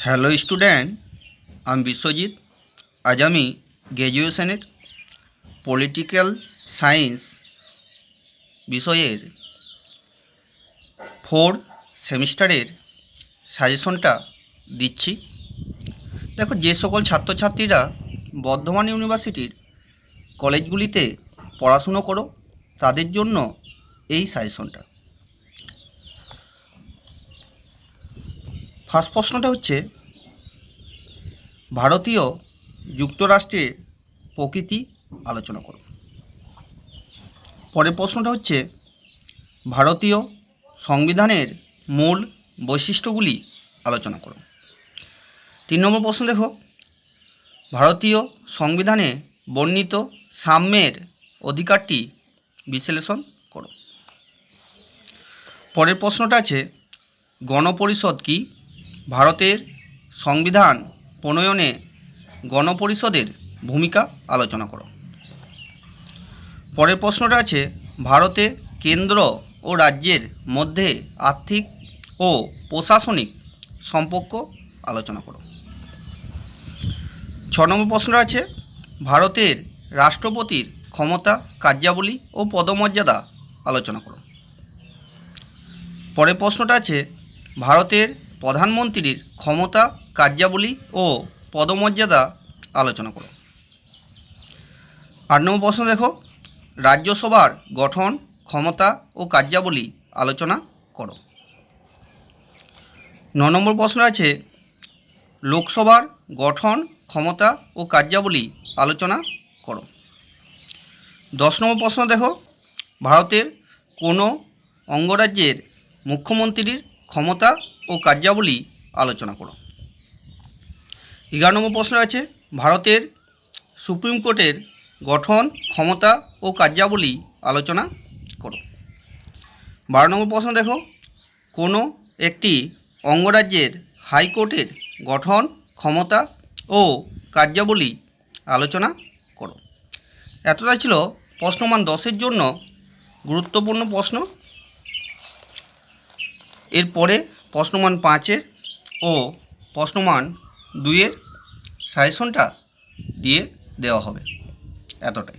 Hello student, আমি বিশ্বজিৎ। আজ আমি গ্র্যাজুয়েশনের পলিটিক্যাল সায়েন্স বিষয়ের 4 সেমিস্টারের সাজেশনটা দিচ্ছি। দেখো, যে সকল ছাত্রছাত্রীরা বর্ধমান ইউনিভার্সিটির কলেজগুলিতে পড়াশুনো করো তাদের জন্য এই সাজেশনটা। ফার্স্ট প্রশ্নটা হচ্ছে, ভারতীয় যুক্তরাষ্ট্রের প্রকৃতি আলোচনা করো। পরের প্রশ্নটা হচ্ছে, ভারতীয় সংবিধানের মূল বৈশিষ্ট্যগুলি আলোচনা করো। 3 নম্বর প্রশ্ন দেখো, ভারতীয় সংবিধানে বর্ণিত সাম্যের অধিকারটি বিশ্লেষণ করো। পরের প্রশ্নটা আছে, গণপরিষদ কি? ভারতের সংবিধান প্রণয়নে গণপরিষদের ভূমিকা আলোচনা করো। পরের প্রশ্নটা আছে, ভারতে কেন্দ্র ও রাজ্যের মধ্যে আর্থিক ও প্রশাসনিক সম্পর্ক আলোচনা করো। 6 নম্বর প্রশ্নটা আছে, ভারতের রাষ্ট্রপতির ক্ষমতা, কার্যাবলী ও পদমর্যাদা আলোচনা করো। পরের প্রশ্নটা আছে, ভারতের প্রধানমন্ত্রীর ক্ষমতা, কার্যাবলী ও পদমর্যাদা আলোচনা করো। 8 নম্বর প্রশ্ন দেখো, রাজ্যসভার গঠন, ক্ষমতা ও কার্যাবলী আলোচনা করো। 9 নম্বর প্রশ্ন আছে, লোকসভার গঠন, ক্ষমতা ও কার্যাবলী আলোচনা করো। 10 নম্বর প্রশ্ন দেখো, ভারতের কোনো অঙ্গরাজ্যের মুখ্যমন্ত্রীর ক্ষমতা ও কার্যাবলী আলোচনা করো। 11 নম্বর প্রশ্ন আছে, ভারতের সুপ্রিম কোর্টের গঠন, ক্ষমতা ও কার্যাবলী আলোচনা করো। 12 নম্বর প্রশ্ন দেখো, কোনো একটি অঙ্গরাজ্যের হাইকোর্টের গঠন, ক্ষমতা ও কার্যাবলী আলোচনা করো। এতটাই ছিল প্রশ্নমান 10-এর জন্য গুরুত্বপূর্ণ প্রশ্ন। এরপরে প্রশ্নমান 5-এর ও প্রশ্নমান 2-এর সাজেশনটা দিয়ে দেওয়া হবে। এতটাই।